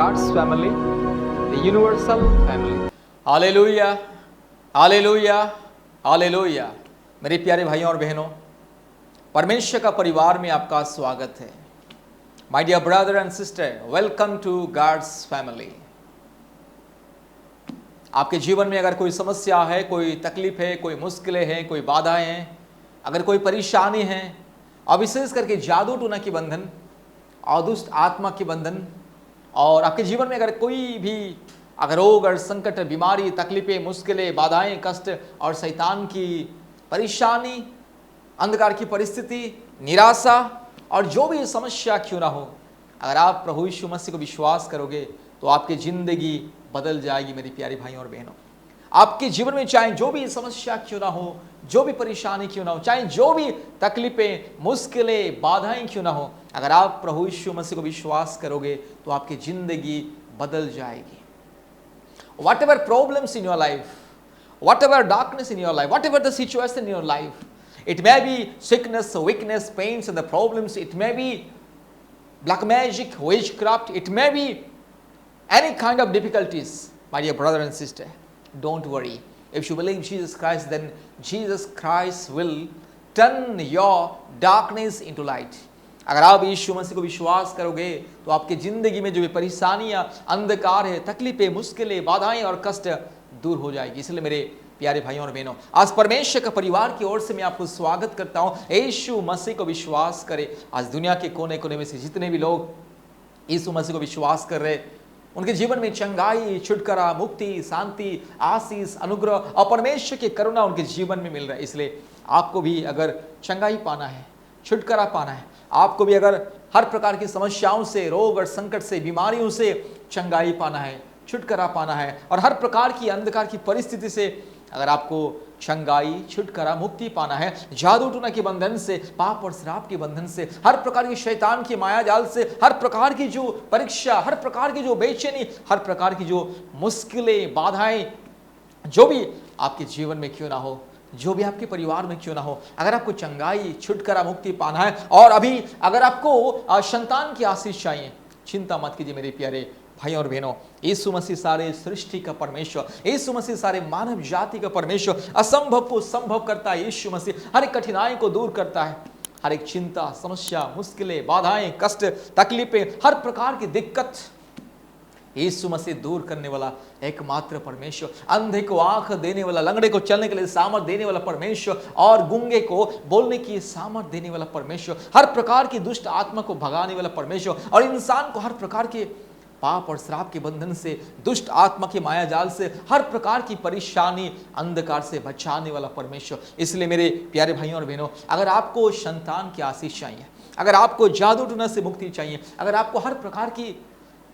God's family, the universal family. Hallelujah, hallelujah, hallelujah. मेरे प्यारे भाइयों और बहनों, परमेश्वर का परिवार में आपका स्वागत है। My dear brother and sister, welcome to God's family. आपके जीवन में अगर कोई समस्या है, कोई तकलीफ है, कोई मुश्किलें हैं, कोई बाधाएं हैं, अगर कोई परेशानी है, और विशेष करके जादू टूना की बंधन और दुष्ट आत्मा की बंधन, और आपके जीवन में अगर कोई भी अगर रोग और संकट, बीमारी, तकलीफें, मुश्किलें, बाधाएं, कष्ट और शैतान की परेशानी, अंधकार की परिस्थिति, निराशा और जो भी समस्या क्यों ना हो, अगर आप प्रभु यीशु मसीह को विश्वास करोगे तो आपकी जिंदगी बदल जाएगी। मेरी प्यारी भाइयों और बहनों, आपके जीवन में चाहे जो भी समस्या क्यों ना हो, जो भी परेशानी क्यों ना हो, चाहे जो भी तकलीफें, मुश्किलें, बाधाएं क्यों ना हो, अगर आप प्रभु यीशु मसीह को विश्वास करोगे तो आपकी जिंदगी बदल जाएगी। Whatever problems in your life, whatever darkness in your life, whatever the situation in your life, it may be sickness, weakness, pains and the problems, it may be black magic, witchcraft, it may be any kind of difficulties, my dear brother and sister, don't worry. If you believe Jesus Christ, then Jesus Christ will turn your darkness into light. अगर आप यीशु मसीह को विश्वास करोगे तो आपकी जिंदगी में जो भी परेशानियां, अंधकार है, तकलीफें, मुश्किलें, बाधाएं और कष्ट दूर हो जाएगी। इसलिए मेरे प्यारे भाइयों और बहनों, आज परमेश्वर का परिवार की ओर से मैं आपको स्वागत करता हूं। यीशु मसीह को विश्वास करें। आज दुनिया के कोने कोने में से जितने भी लोग यीशु मसीह को विश्वास कर रहे, उनके जीवन में चंगाई, छुटकारा, मुक्ति, शांति, आशीष, अनुग्रह और परमेश्वर की करुणा उनके जीवन में मिल रहा है। इसलिए आपको भी अगर चंगाई पाना है, छुटकारा पाना है, आपको भी अगर हर प्रकार की समस्याओं से, रोग और संकट से, बीमारियों से चंगाई पाना है, छुटकारा पाना है, और हर प्रकार की अंधकार की परिस्थिति से अगर आपको चंगाई, छुटकारा, मुक्ति पाना है, जादू टूना के बंधन से, पाप और श्राप के बंधन से, हर प्रकार की शैतान की माया जाल से, हर प्रकार की जो परीक्षा, हर प्रकार की जो बेचैनी, हर प्रकार की जो मुश्किलें, बाधाएं जो भी आपके जीवन में क्यों ना हो, जो भी आपके परिवार में क्यों ना हो, अगर आपको चंगाई, छुटकारा, मुक्ति पाना है, और अभी अगर आपको संतान की आशीष चाहिए, चिंता मत कीजिए मेरे प्यारे भाइयों और बहनों। यीशु मसीह सारे सृष्टि का परमेश्वर, यीशु मसीह सारे मानव जाति का परमेश्वर, असंभव को संभव करता है। यीशु मसीह हर एक कठिनाई को दूर करता है, हर एक चिंता, समस्या, मुश्किलें, बाधाएं, कष्ट, तकलीफें, हर प्रकार की दिक्कत यीशु मसीह दूर करने वाला एकमात्र परमेश्वर, अंधे को आंख देने वाला, लंगड़े को चलने के लिए सामर्थ देने वाला परमेश्वर, और गूंगे को बोलने की सामर्थ देने वाला परमेश्वर, हर प्रकार की दुष्ट आत्मा को भगाने वाला परमेश्वर, और इंसान को हर प्रकार के पाप और श्राप के बंधन से, दुष्ट आत्मा की माया जाल से, हर प्रकार की परेशानी, अंधकार से बचाने वाला परमेश्वर। इसलिए मेरे प्यारे भाइयों और बहनों, अगर आपको संतान की आशीष चाहिए, अगर आपको जादू टूना से मुक्ति चाहिए, अगर आपको हर प्रकार की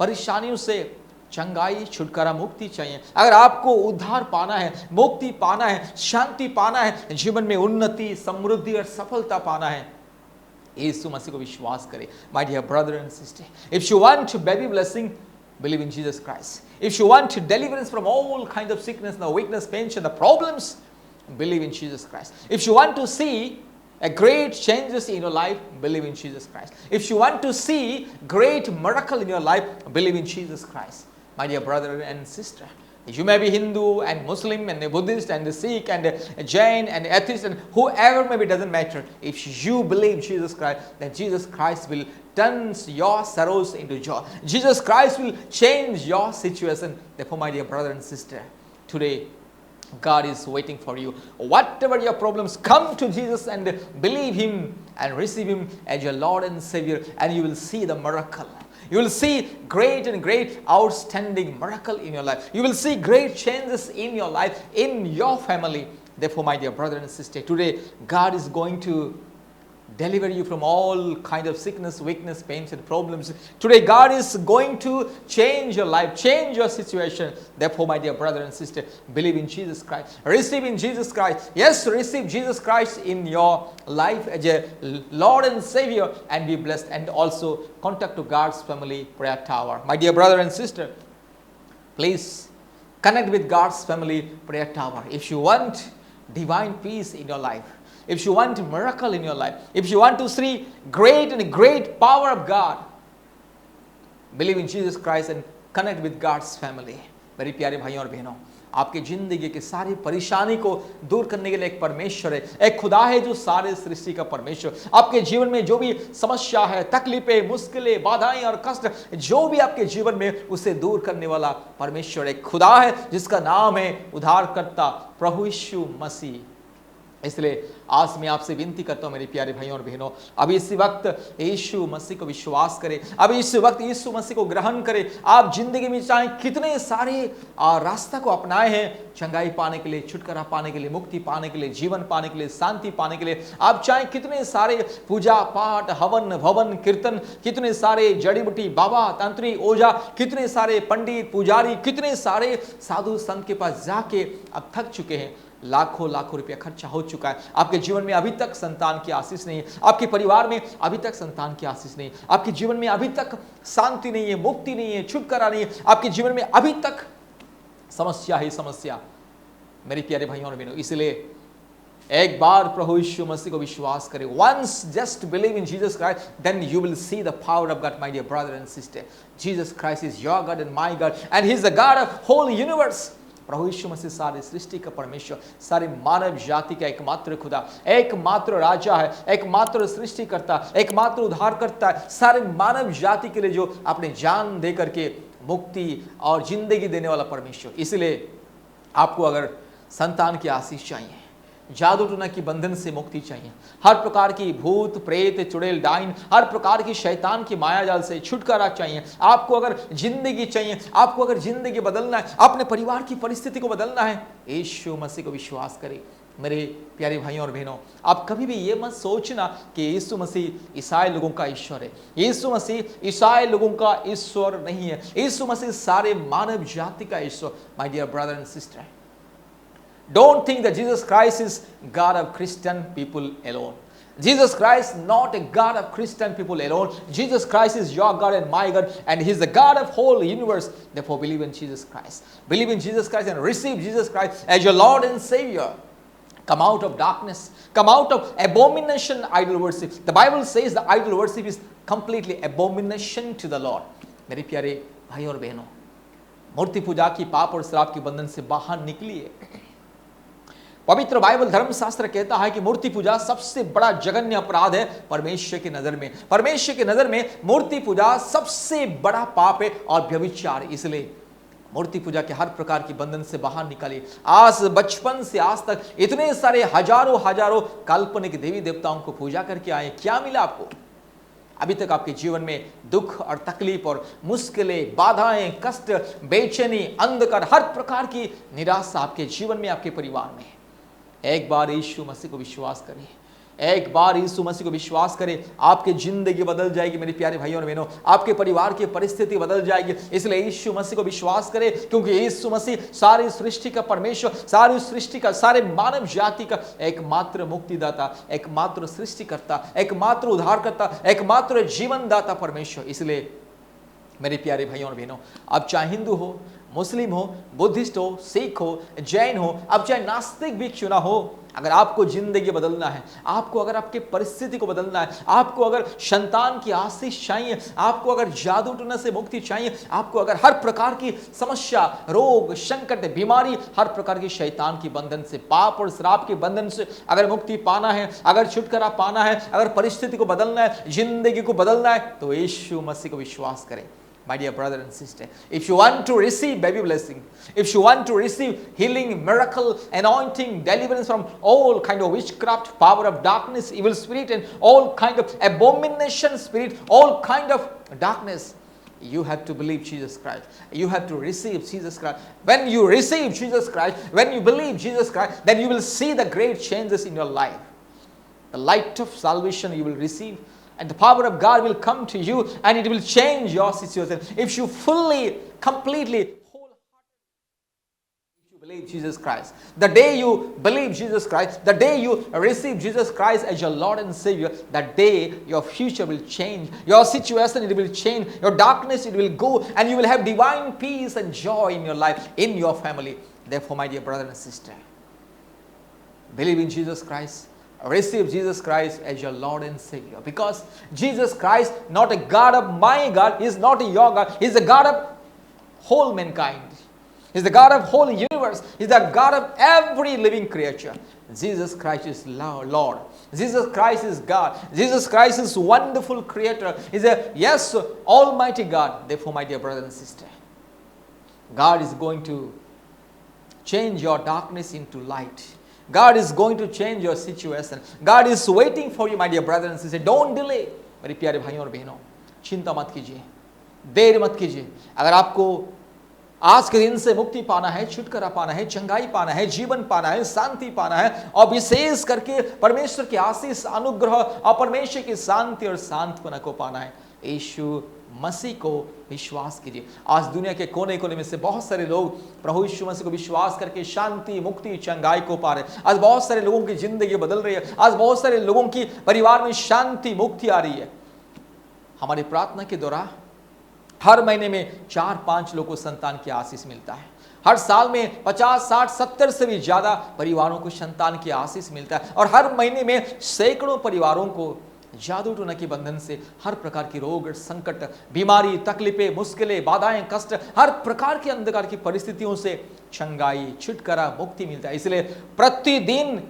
परेशानियों से चंगाई, छुटकारा, मुक्ति चाहिए, अगर आपको उद्धार पाना है, मुक्ति पाना है, शांति पाना है, जीवन में उन्नति, समृद्धि और सफलता पाना है, यीशु मसीह को विश्वास करें। My dear brother and sister, if you want baby blessing, believe in Jesus Christ. If you want deliverance from all kinds of sickness, the weakness, pains and the problems, believe in Jesus Christ. If you want to see a great changes in your life, believe in Jesus Christ. If you want to see great miracle in your life, believe in Jesus Christ. My dear brother and sister, you may be Hindu and Muslim and a Buddhist and a Sikh and a Jain and atheist and whoever maybe, doesn't matter. If you believe Jesus Christ, then Jesus Christ will turn your sorrows into joy. Jesus Christ will change your situation. Therefore, my dear brother and sister, today God is waiting for you. Whatever your problems, come to Jesus and believe Him and receive Him as your Lord and Savior, and you will see the miracle. You will see great and great outstanding miracle in your life. You will see great changes in your life, in your family. Therefore, my dear brother and sister, today God is going to deliver you from all kind of sickness, weakness, pains and problems. Today God is going to change your life, change your situation. Therefore, my dear brother and sister, believe in Jesus Christ, receive in Jesus Christ. Yes, receive Jesus Christ in your life as a Lord and Savior, and be blessed. And also contact to God's Family Prayer Tower. My dear brother and sister, please connect with God's Family Prayer Tower. If you want divine peace in your life, if you want a miracle in your life, if you want to see great and great power of God, believe in Jesus Christ and connect with God's family. मेरे प्यारे भाइयों और बहनों, आपकी जिंदगी की सारी परेशानी को दूर करने के लिए एक परमेश्वर है, एक खुदा है जो सारे सृष्टि का परमेश्वर। आपके जीवन में जो भी समस्या है, तकलीफें, मुश्किलें, बाधाएं और कष्ट जो भी आपके जीवन में, उसे दूर करने वाला परमेश्वर एक खुदा है जिसका नाम है उद्धारकर्ता प्रभु यीशु मसीह। इसलिए आज मैं आपसे विनती करता हूं मेरे प्यारे भाइयों और बहनों, अब इस वक्त यीशु मसीह को विश्वास करें, अब इस वक्त यीशु मसीह को ग्रहण करें। आप जिंदगी में चाहे कितने सारे रास्ता को अपनाए हैं चंगाई पाने के लिए, छुटकारा पाने के लिए, मुक्ति पाने के लिए, जीवन पाने के लिए, शांति पाने के लिए, आप चाहे कितने सारे पूजा पाठ, हवन भवन कीर्तन, कितने सारे जड़ी बूटी बाबा तंत्री ओझा, कितने सारे पंडित पुजारी, कितने सारे साधु संत के पास जाके अब थक चुके हैं, लाखों लाखों रुपया खर्चा हो चुका है, आपके जीवन में अभी तक संतान की आशीष नहीं है, आपके परिवार में अभी तक संतान की आशीष नहीं है, आपके जीवन में अभी तक शांति नहीं है, मुक्ति नहीं है, छुटकारा नहीं है, आपके जीवन में अभी तक समस्या ही समस्या। मेरे प्यारे भाइयों और बहनों, इसलिए एक बार प्रभु यीशु मसीह को विश्वास करें। Once just believe in Jesus Christ, then you will see the power of God, my dear brother and sister. Jesus Christ is your God and my God, and he is the God of whole universe. प्रभु यीशु मसीह सारे सृष्टि का परमेश्वर, सारे मानव जाति का एकमात्र खुदा, एकमात्र राजा है, एकमात्र सृष्टिकर्ता, एकमात्र उद्धारकर्ता है, सारे मानव जाति के लिए जो अपने जान दे करके मुक्ति और जिंदगी देने वाला परमेश्वर। इसलिए आपको अगर संतान की आशीष चाहिए, जादू टोना की बंधन से मुक्ति चाहिए, हर प्रकार की भूत प्रेत चुड़ैल डाइन, हर प्रकार की शैतान की मायाजाल से छुटकारा चाहिए, आपको अगर जिंदगी चाहिए, आपको अगर जिंदगी बदलना है, अपने परिवार की परिस्थिति को बदलना है, यीशु मसीह को विश्वास करें। मेरे प्यारे भाइयों और बहनों, आप कभी भी ये मत सोचना कि यीशु मसीह ईसाई लोगों का ईश्वर है। यीशु मसीह ईसाई लोगों का ईश्वर नहीं है, यीशु मसीह सारे मानव जाति का ईश्वर। My dear brother and sister, don't think that Jesus Christ is God of Christian people alone. Jesus Christ not a God of Christian people alone. Jesus Christ is your God and my God, and He is the God of whole universe. Therefore, believe in Jesus Christ. Believe in Jesus Christ and receive Jesus Christ as your Lord and Savior. Come out of darkness. Come out of abomination, idol worship. The Bible says the idol worship is completely abomination to the Lord. मेरे प्यारे भाई और बहनों, मूर्ति पूजा की पाप और श्राप के बंधन से बाहर निकलिए। पवित्र बाइबल धर्मशास्त्र कहता है कि मूर्ति पूजा सबसे बड़ा जघन्य अपराध है परमेश्वर की नजर में। परमेश्वर की नजर में मूर्ति पूजा सबसे बड़ा पाप है और व्यभिचार। इसलिए मूर्ति पूजा के हर प्रकार की बंधन से बाहर निकालिए। आज बचपन से आज तक इतने सारे हजारों हजारों काल्पनिक देवी देवताओं को पूजा करके आए, क्या मिला आपको? अभी तक आपके जीवन में दुख और तकलीफ और मुश्किलें, बाधाएं, कष्ट, बेचैनी, अंधकार, हर प्रकार की निराशा आपके जीवन में, आपके परिवार में। एक बार यीशु मसीह को विश्वास करें, एक बार यीशु मसीह को विश्वास करें, आपकी जिंदगी बदल जाएगी। मेरे प्यारे भाइयों और बहनों, आपके परिवार की परिस्थिति बदल जाएगी। इसलिए यीशु मसीह को विश्वास करें, क्योंकि यीशु मसीह सारी सृष्टि का परमेश्वर, सारी सृष्टि का, सारे मानव जाति का एकमात्र मुक्तिदाता, एकमात्र सृष्टिकर्ता, एकमात्र उद्धारकर्ता, एकमात्र जीवनदाता परमेश्वर। इसलिए मेरे प्यारे भाइयों और बहनों, अब चाहे हिंदू हो, मुस्लिम हो, बुद्धिस्ट हो, सिख हो, जैन हो, अब चाहे नास्तिक भी क्यों ना हो, अगर आपको जिंदगी बदलना है, आपको अगर आपके परिस्थिति को बदलना है, आपको अगर संतान की आशीष चाहिए, आपको अगर जादू टोना से मुक्ति चाहिए, आपको अगर हर प्रकार की समस्या, रोग, संकट, बीमारी, हर प्रकार की शैतान की बंधन से, पाप और श्राप के बंधन से अगर मुक्ति पाना है, अगर छुटकारा पाना है, अगर परिस्थिति को बदलना है, जिंदगी को बदलना है, तो यीशु मसीह को विश्वास करें। My dear brother and sister, if you want to receive baby blessing, if you want to receive healing, miracle, anointing, deliverance from all kind of witchcraft, power of darkness, evil spirit, and all kind of abomination spirit, all kind of darkness, you have to believe Jesus Christ. You have to receive Jesus Christ. When you receive Jesus Christ, when you believe Jesus Christ, then you will see the great changes in your life. The light of salvation you will receive, and the power of God will come to you, and it will change your situation. If you fully, completely, wholeheartedly, if you believe Jesus Christ, the day you believe Jesus Christ, the day you receive Jesus Christ as your Lord and Savior, that day your future will change, your situation it will change, your darkness it will go, and you will have divine peace and joy in your life, in your family. Therefore, my dear brother and sister, believe in Jesus Christ. Receive Jesus Christ as your Lord and Savior, because Jesus Christ, not a God of my God, He is not your God, He is the God of whole mankind. He's the God of whole universe. He's the God of every living creature. Jesus Christ is Lord. Jesus Christ is God. Jesus Christ is wonderful creator. He's a, yes, almighty God. Therefore, my dear brother and sister, God is going to change your darkness into light. God is going to change your situation. God is waiting for you, my dear brother and sister. Don't delay. मेरे प्यारे भाइयों और बहनों, चिंता मत कीजिए, देर मत कीजिए. अगर आपको आज के दिन से मुक्ति पाना है, छुटकारा पाना है, चंगाई पाना है, जीवन पाना है, शांति पाना है, और विशेष करके परमेश्वर की आशीष, अनुग्रह और परमेश्वर की शांति और सांत्वना को पाना है, यीशु मसीह को विश्वास कीजिए. आज दुनिया के कोने कोने में से बहुत सारे लोग प्रभु यीशु मसीह को विश्वास करके शांति, मुक्ति, चंगाई को पा रहे हैं. आज बहुत सारे लोगों की जिंदगी बदल रही है. आज बहुत सारे लोगों की परिवार में शांति, मुक्ति आ रही है. हमारी प्रार्थना के दौरान हर महीने में 4-5 लोगों को संतान की आशीष मिलता है. हर साल में 50, 60, 70 से भी ज्यादा परिवारों को संतान की आशीष मिलता है. और हर महीने में सैकड़ों परिवारों को जादू टोना के बंधन से, हर प्रकार की रोग, संकट, बीमारी, तकलीफें, मुश्किलें, बाधाएं, कष्ट, हर प्रकार की अंधकार की परिस्थितियों से चंगाई, छुटकारा, मुक्ति मिलता है. इसलिए प्रतिदिन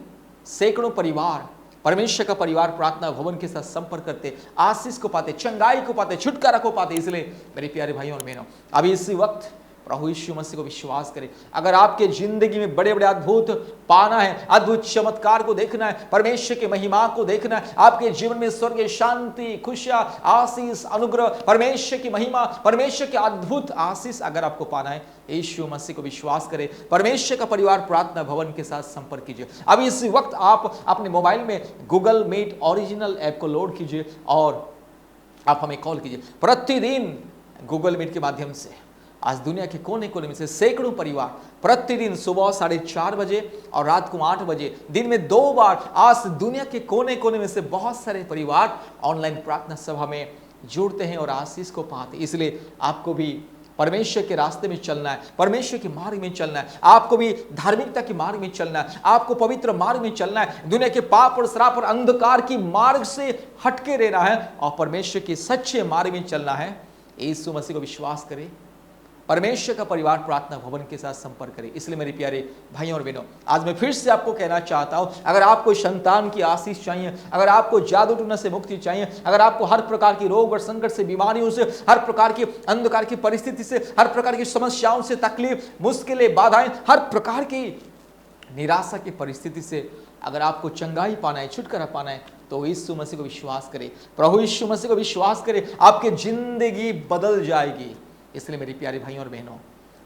सैकड़ों परिवार, परमेश्वर का परिवार प्रार्थना भवन के साथ संपर्क करते, आशीष को पाते, चंगाई को पाते, छुटकारा को पाते. इसलिए मेरे प्यारे भाइयों और बहनों, अभी इसी वक्त प्रभु यीशु मसीह को विश्वास करें. अगर आपके जिंदगी में बड़े बड़े अद्भुत पाना है, अद्भुत चमत्कार को देखना है, परमेश्वर की महिमा को देखना है, आपके जीवन में स्वर्गीय शांति, खुशियां, आशीष, अनुग्रह, परमेश्वर की महिमा, परमेश्वर के अद्भुत आशीष अगर आपको पाना है, यीशु मसीह को विश्वास करें. परमेश्वर का परिवार प्रार्थना भवन के साथ संपर्क कीजिए. अभी इस वक्त आप अपने मोबाइल में गूगल मीट ओरिजिनल ऐप को लोड कीजिए और आप हमें कॉल कीजिए. प्रतिदिन गूगल मीट के माध्यम से आज दुनिया के कोने कोने में से सैकड़ों परिवार प्रतिदिन सुबह 4:30 बजे और रात को 8 बजे, दिन में 2 बार, आज दुनिया के कोने कोने में से बहुत सारे परिवार ऑनलाइन प्रार्थना सभा में जुड़ते हैं और आशीष को पाते. इसलिए आपको भी परमेश्वर के रास्ते में चलना है, परमेश्वर के मार्ग में चलना है, आपको भी धार्मिकता के मार्ग में चलना है, आपको पवित्र मार्ग में चलना है, दुनिया के पाप और श्राप और अंधकार की मार्ग से हटके रहना है और परमेश्वर के सच्चे मार्ग में चलना है. यीशु मसीह को विश्वास करें, परमेश्वर का परिवार प्रार्थना भवन के साथ संपर्क करें. इसलिए मेरे प्यारे भाइयों और बहनों, आज मैं फिर से आपको कहना चाहता हूं, अगर आपको संतान की आशीष चाहिए, अगर आपको जादू टोना से मुक्ति चाहिए, अगर आपको हर प्रकार की रोग और संकट से, बीमारियों से, हर प्रकार की अंधकार की परिस्थिति से, हर प्रकार की समस्याओं से, तकलीफ, मुश्किलें, बाधाएं, हर प्रकार की निराशा की परिस्थिति से अगर आपको चंगाई पाना है, छुटकारा पाना है, तो यीशु मसीह को विश्वास करें, प्रभु यीशु मसीह को विश्वास करें, आपकी जिंदगी बदल जाएगी. इसलिए मेरी प्यारे भाइयों और बहनों,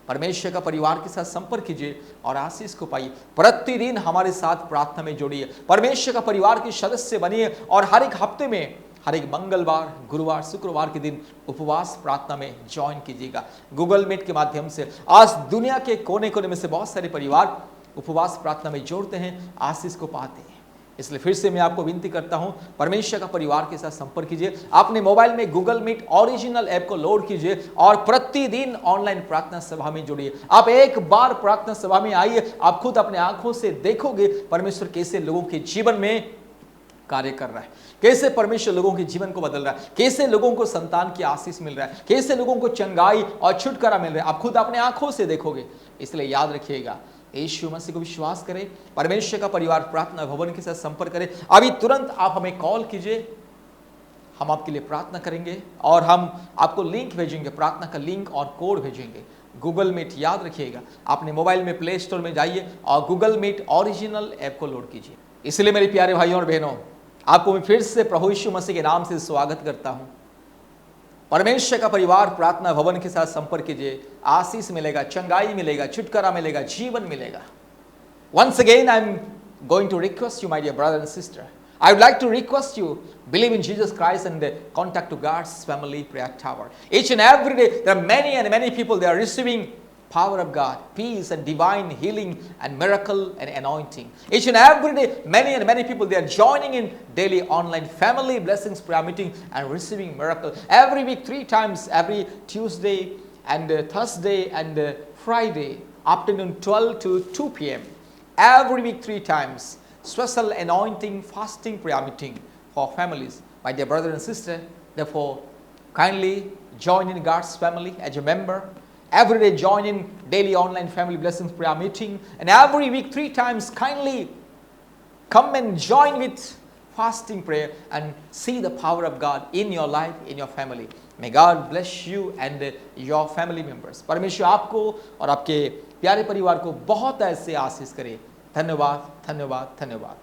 परमेश्वर का परिवार के साथ संपर्क कीजिए और आशीष को पाइए. प्रतिदिन हमारे साथ प्रार्थना में जोड़िए, परमेश्वर का परिवार के सदस्य बनिए और हर एक हफ्ते में, हर एक मंगलवार, गुरुवार, शुक्रवार के दिन उपवास प्रार्थना में ज्वाइन कीजिएगा. गूगल मीट के माध्यम से आज दुनिया के कोने कोने में से बहुत सारे परिवार उपवास प्रार्थना में जोड़ते हैं, आशीष को पाते हैं. इसलिए फिर से मैं आपको विनती करता हूं, परमेश्वर का परिवार के साथ संपर्क कीजिए. अपने मोबाइल में गूगल मीट ओरिजिनल ऐप को लोड कीजिए और प्रतिदिन ऑनलाइन प्रार्थना सभा में जुड़िए. आप एक बार प्रार्थना सभा में आइए, आप खुद अपने आंखों से देखोगे परमेश्वर कैसे लोगों के जीवन में कार्य कर रहा है, कैसे परमेश्वर लोगों के जीवन को बदल रहा है, कैसे लोगों को संतान की आशीष मिल रहा है, कैसे लोगों को चंगाई और छुटकारा मिल रहा है. आप खुद अपने आंखों से देखोगे. इसलिए याद रखिएगा, यीशु मसीह को विश्वास करें, परमेश्वर का परिवार प्रार्थना भवन के साथ संपर्क करें. अभी तुरंत आप हमें कॉल कीजिए, हम आपके लिए प्रार्थना करेंगे और हम आपको लिंक भेजेंगे, प्रार्थना का लिंक और कोड भेजेंगे. गूगल मीट याद रखिएगा, अपने मोबाइल में प्ले स्टोर में जाइए और गूगल मीट ओरिजिनल ऐप को लोड कीजिए. इसलिए मेरे प्यारे भाइयों और बहनों, आपको मैं फिर से प्रभु यीशु मसीह के नाम से स्वागत करता हूं. परमेश्वर का परिवार प्रार्थना भवन के साथ संपर्क कीजिए, आशीष मिलेगा, चंगाई मिलेगा, छुटकारा मिलेगा, जीवन मिलेगा. Once again, I'm going to request you, my dear brother and sister. I would like to request you, believe in Jesus Christ and contact to God's family prayer tower. Each and every day, there are many and many people, they are receiving power of God, peace and divine healing and miracle and anointing. Each and every day, many and many people, they are joining in daily online family blessings prayer meeting and receiving miracle. Every week, 3 times, every Tuesday and Thursday and Friday, afternoon 12 to 2 p.m. Every week, 3 times, special anointing fasting prayer meeting for families. My dear brother and sister, therefore, kindly join in God's family as a member. Every day join in daily online family blessings prayer meeting, and every week 3 times kindly come and join with fasting prayer and see the power of God in your life, in your family. May God bless you and your family members. परमेश्वर आपको और आपके प्यारे परिवार को बहुत ऐसे आशीष करे। धन्यवाद, धन्यवाद, धन्यवाद।